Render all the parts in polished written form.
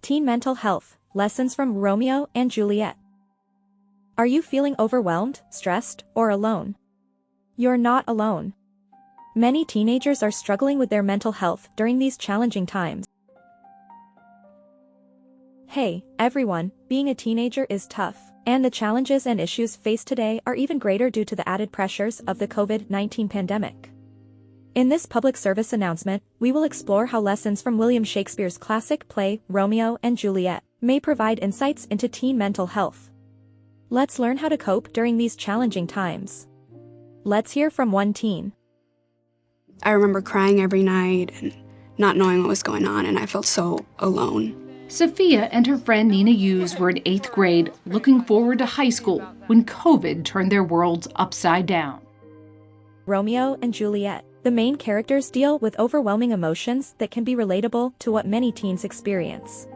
Teen Mental Health, Lessons from Romeo and Juliet. Are you feeling overwhelmed, stressed, or alone? You're not alone. Many teenagers are struggling with their mental health during these challenging times. Hey, everyone, being a teenager is tough, and the challenges and issues faced today are even greater due to the added pressures of the COVID-19 pandemic. In this public service announcement, we will explore how lessons from William Shakespeare's classic play, Romeo and Juliet, may provide insights into teen mental health. Let's learn how to cope during these challenging times. Let's hear from one teen. I remember crying every night and not knowing what was going on, and I felt so alone. Sophia and her friend Nina Hughes were in 8th grade, looking forward to high school when COVID turned their worlds upside down. Romeo and Juliet. The main characters deal with overwhelming emotions that can be relatable to what many teens experience.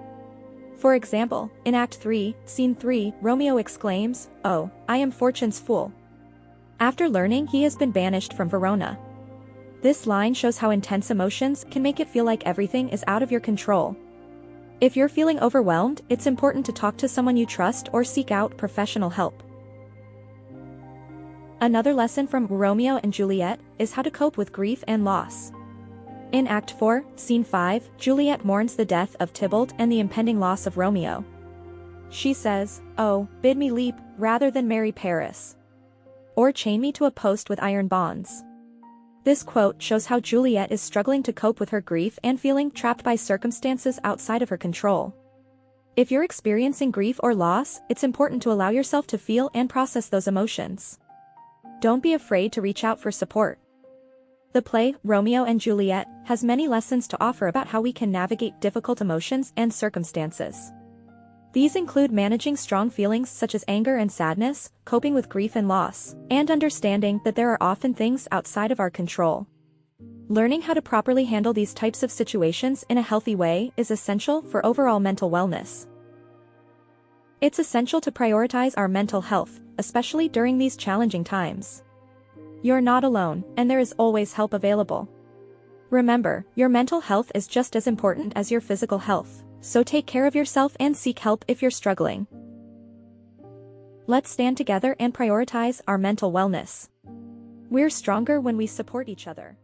For example, in Act 3, Scene 3, Romeo exclaims, "Oh, I am fortune's fool," after learning he has been banished from Verona. This line shows how intense emotions can make it feel like everything is out of your control. If you're feeling overwhelmed, it's important to talk to someone you trust or seek out professional help. Another lesson from Romeo and Juliet is how to cope with grief and loss. In Act 4, Scene 5, Juliet mourns the death of Tybalt and the impending loss of Romeo. She says, "Oh, bid me leap, rather than marry Paris. Or chain me to a post with iron bonds." This quote shows how Juliet is struggling to cope with her grief and feeling trapped by circumstances outside of her control. If you're experiencing grief or loss, it's important to allow yourself to feel and process those emotions. Don't be afraid to reach out for support. The play, Romeo and Juliet, has many lessons to offer about how we can navigate difficult emotions and circumstances. These include managing strong feelings such as anger and sadness, coping with grief and loss, and understanding that there are often things outside of our control. Learning how to properly handle these types of situations in a healthy way is essential for overall mental wellness. It's essential to prioritize our mental health, especially during these challenging times. You're not alone, and there is always help available. Remember, your mental health is just as important as your physical health, so take care of yourself and seek help if you're struggling. Let's stand together and prioritize our mental wellness. We're stronger when we support each other.